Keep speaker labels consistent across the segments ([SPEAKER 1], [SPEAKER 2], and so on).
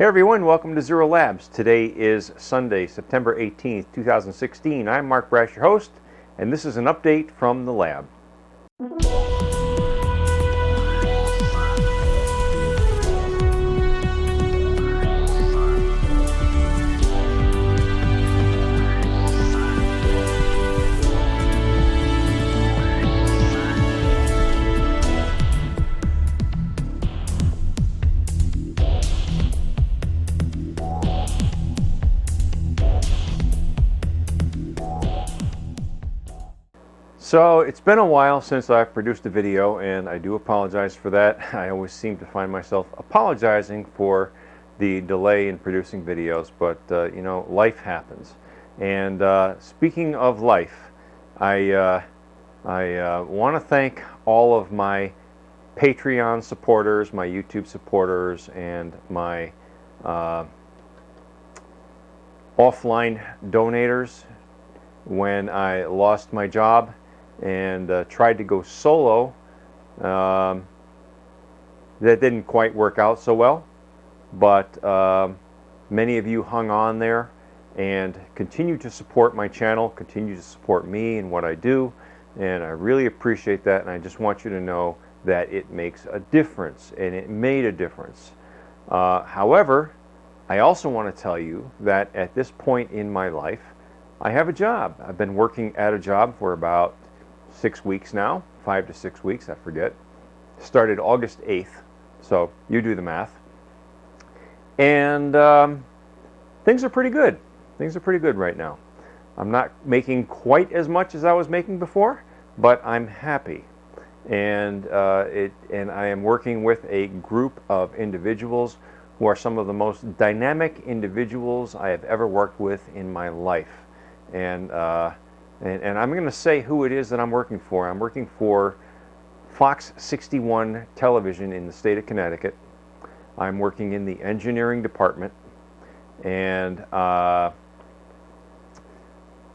[SPEAKER 1] Hey everyone, welcome to Zero Labs. Today is Sunday, September 18th, 2016. I'm Mark Brash, your host, and this is an update from the lab. So it's been a while since I've produced a video, and I do apologize for that. I always seem to find myself apologizing for the delay in producing videos, but you know, life happens. And speaking of life, I want to thank all of my Patreon supporters, my YouTube supporters, and my offline donators. When I lost my job and tried to go solo, that didn't quite work out so well, but many of you hung on there and continue to support my channel, continue to support me and what I do, and I really appreciate that. And I just want you to know that it makes a difference, and it made a difference. However, I also want to tell you that at this point in my life, I have a job. I've been working at a job for about 6 weeks now, 5 to 6 weeks, I forget. Started August 8th, so you do the math. And things are pretty good. Things are pretty good right now. I'm not making quite as much as I was making before, but I'm happy. And I am working with a group of individuals who are some of the most dynamic individuals I have ever worked with in my life. And I'm going to say who it is that I'm working for. I'm working for Fox 61 Television in the state of Connecticut. I'm working in the engineering department, and I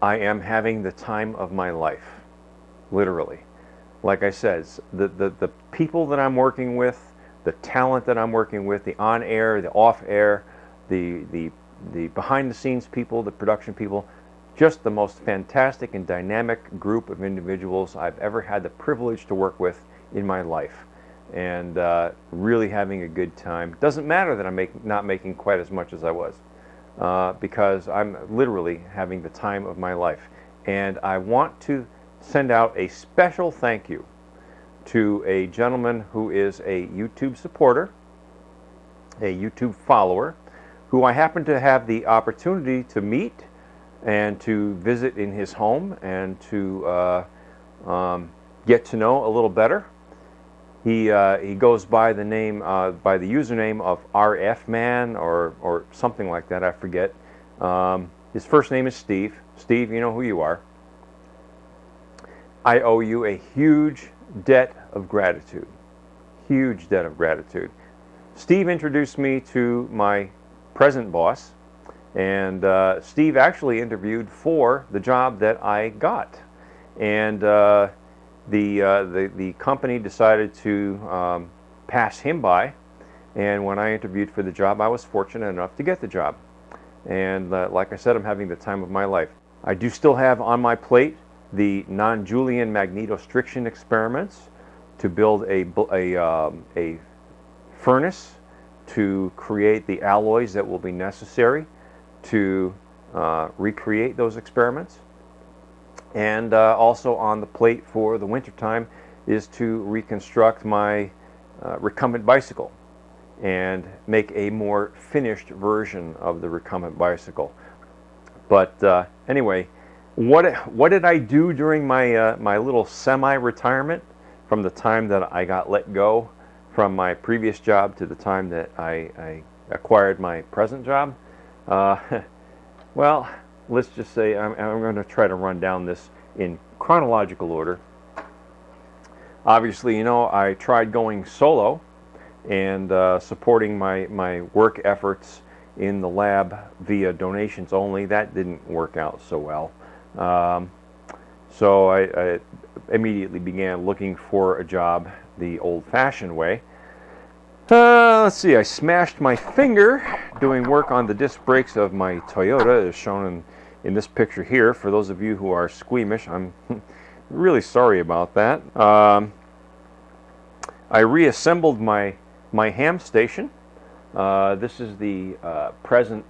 [SPEAKER 1] am having the time of my life, literally. Like I said, the people that I'm working with, the talent that I'm working with, the on-air, the off-air, the behind-the-scenes people, the production people, just the most fantastic and dynamic group of individuals I've ever had the privilege to work with in my life, and really having a good time. Doesn't matter that I'm not making quite as much as I was, because I'm literally having the time of my life. And I want to send out a special thank you to a gentleman who is a YouTube supporter, a YouTube follower, who I happen to have the opportunity to meet and to visit in his home and to get to know a little better. He goes by the name, by the username of RFman or something like that. I forget. His first name is Steve. Steve, you know who you are. I owe you a huge debt of gratitude. Huge debt of gratitude. Steve introduced me to my present boss. And Steve actually interviewed for the job that I got, and the company decided to pass him by. And when I interviewed for the job, I was fortunate enough to get the job. And like I said, I'm having the time of my life. I do still have on my plate the non-Julian magnetostriction experiments to build a furnace to create the alloys that will be necessary to recreate those experiments. And also on the plate for the wintertime is to reconstruct my recumbent bicycle and make a more finished version of the recumbent bicycle. But anyway, what did I do during my my little semi-retirement from the time that I got let go from my previous job to the time that I acquired my present job? Well, let's just say I'm going to try to run down this in chronological order. Obviously, you know, I tried going solo and supporting my work efforts in the lab via donations only. That didn't work out so well. So I immediately began looking for a job the old-fashioned way. Let's see, I smashed my finger doing work on the disc brakes of my Toyota, as shown in this picture here. For those of you who are squeamish, I'm really sorry about that. I reassembled my ham station. This is the present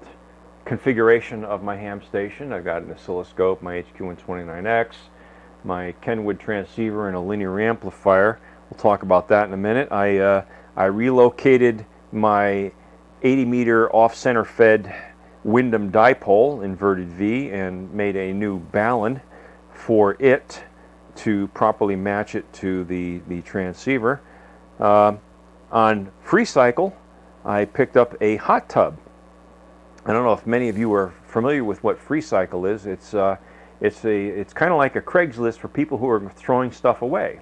[SPEAKER 1] configuration of my ham station. I've got an oscilloscope, my HQ129X, my Kenwood transceiver, and a linear amplifier. We'll talk about that in a minute. I relocated my 80-meter off-center fed Windham dipole, inverted V, and made a new ballon for it to properly match it to the transceiver. On FreeCycle, I picked up a hot tub. I don't know if many of you are familiar with what FreeCycle is. It's kind of like a Craigslist for people who are throwing stuff away.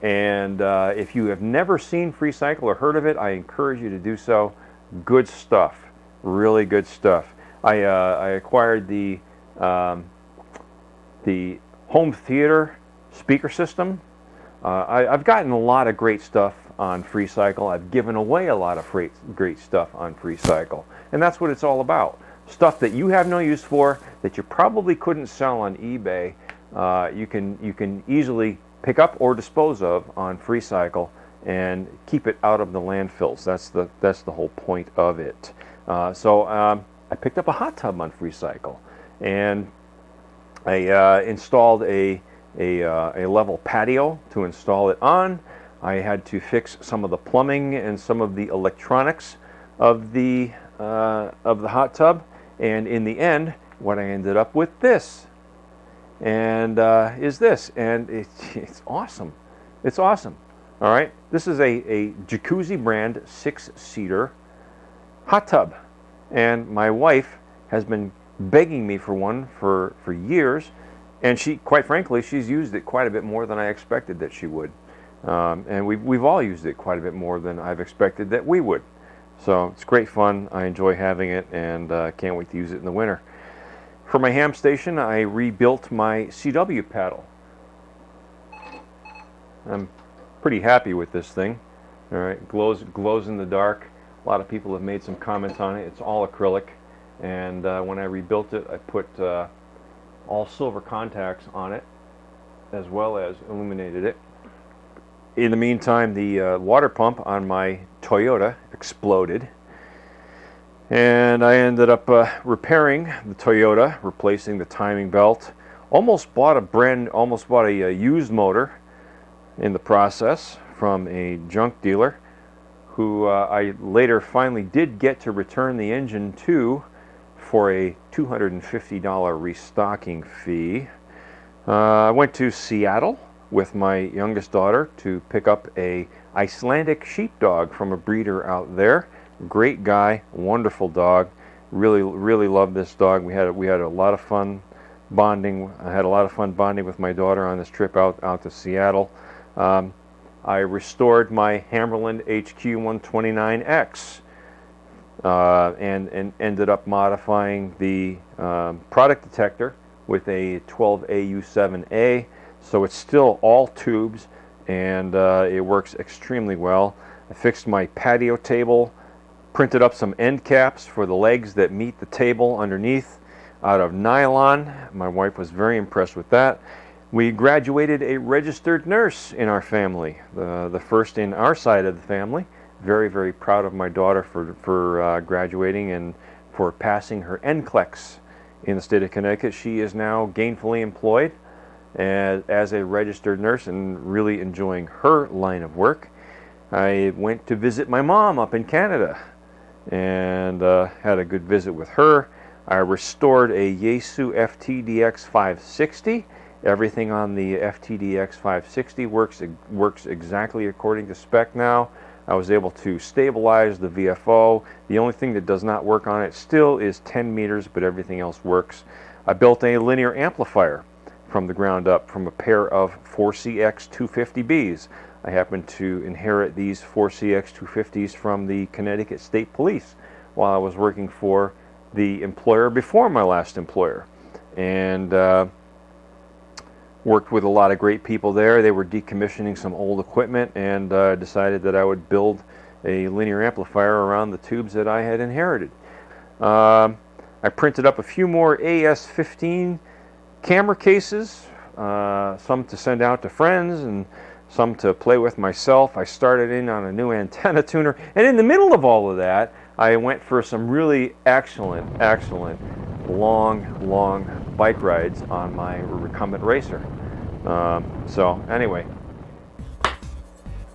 [SPEAKER 1] And if you have never seen FreeCycle or heard of it, I encourage you to do so. Good stuff, really good stuff. I acquired the home theater speaker system. I've gotten a lot of great stuff on FreeCycle. I've given away a lot of great stuff on FreeCycle, and that's what it's all about. Stuff that you have no use for, that you probably couldn't sell on eBay, you can easily pick up or dispose of on FreeCycle and keep it out of the landfills. That's the whole point of it. So I picked up a hot tub on FreeCycle, and I installed a level patio to install it on. I had to fix some of the plumbing and some of the electronics of the hot tub, and in the end, what I ended up with this, and is this, and it's awesome. It's awesome. All right, this is a Jacuzzi brand 6-seater hot tub, and my wife has been begging me for one for years. And she, quite frankly, she's used it quite a bit more than I expected that she would. And we've all used it quite a bit more than I've expected that we would. So it's great fun. I enjoy having it, and can't wait to use it in the winter. For my ham station, I rebuilt my CW paddle. I'm pretty happy with this thing. All right, glows in the dark. A lot of people have made some comments on it. It's all acrylic, and when I rebuilt it, I put all silver contacts on it, as well as illuminated it. In the meantime, the water pump on my Toyota exploded, and I ended up repairing the Toyota, replacing the timing belt. Almost bought a used motor in the process from a junk dealer, who I later finally did get to return the engine to for a $250 restocking fee. I went to Seattle with my youngest daughter to pick up a Icelandic sheepdog from a breeder out there. Great guy, wonderful dog. Really loved this dog. We had a lot of fun bonding. I had a lot of fun bonding with my daughter on this trip out to Seattle. I restored my Hammerland HQ129X. And ended up modifying the product detector with a 12AU7A, so it's still all tubes, and it works extremely well. I fixed my patio table, printed up some end caps for the legs that meet the table underneath out of nylon. My wife was very impressed with that. We graduated a registered nurse in our family, the first in our side of the family. Very proud of my daughter for graduating and for passing her NCLEX in the state of Connecticut. She is now gainfully employed as a registered nurse and really enjoying her line of work. I went to visit my mom up in Canada and had a good visit with her. I restored a Yaesu FTDX 560. Everything on the FTDX 560 works exactly according to spec now. I was able to stabilize the VFO. The only thing that does not work on it still is 10 meters, but everything else works. I built a linear amplifier from the ground up from a pair of 4CX 250Bs. I happened to inherit these 4CX 250s from the Connecticut State Police while I was working for the employer before my last employer. And worked with a lot of great people there. They were decommissioning some old equipment, and decided that I would build a linear amplifier around the tubes that I had inherited. I printed up a few more AS15 camera cases, some to send out to friends and some to play with myself. I started in on a new antenna tuner, and in the middle of all of that, I went for some really excellent long bike rides on my recumbent racer. So anyway,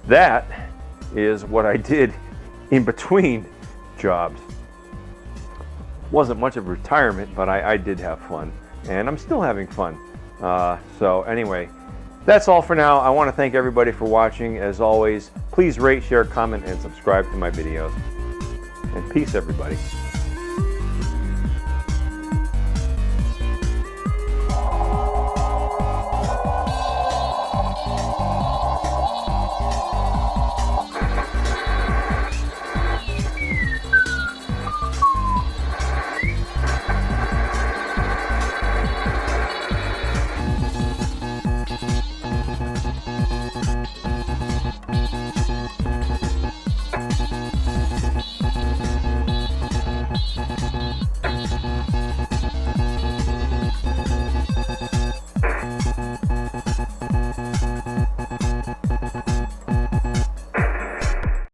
[SPEAKER 1] that is what I did in between jobs. Wasn't much of retirement, but I did have fun, and I'm still having fun. So anyway, that's all for now. I want to thank everybody for watching. As always, please rate, share, comment, and subscribe to my videos. And peace, everybody.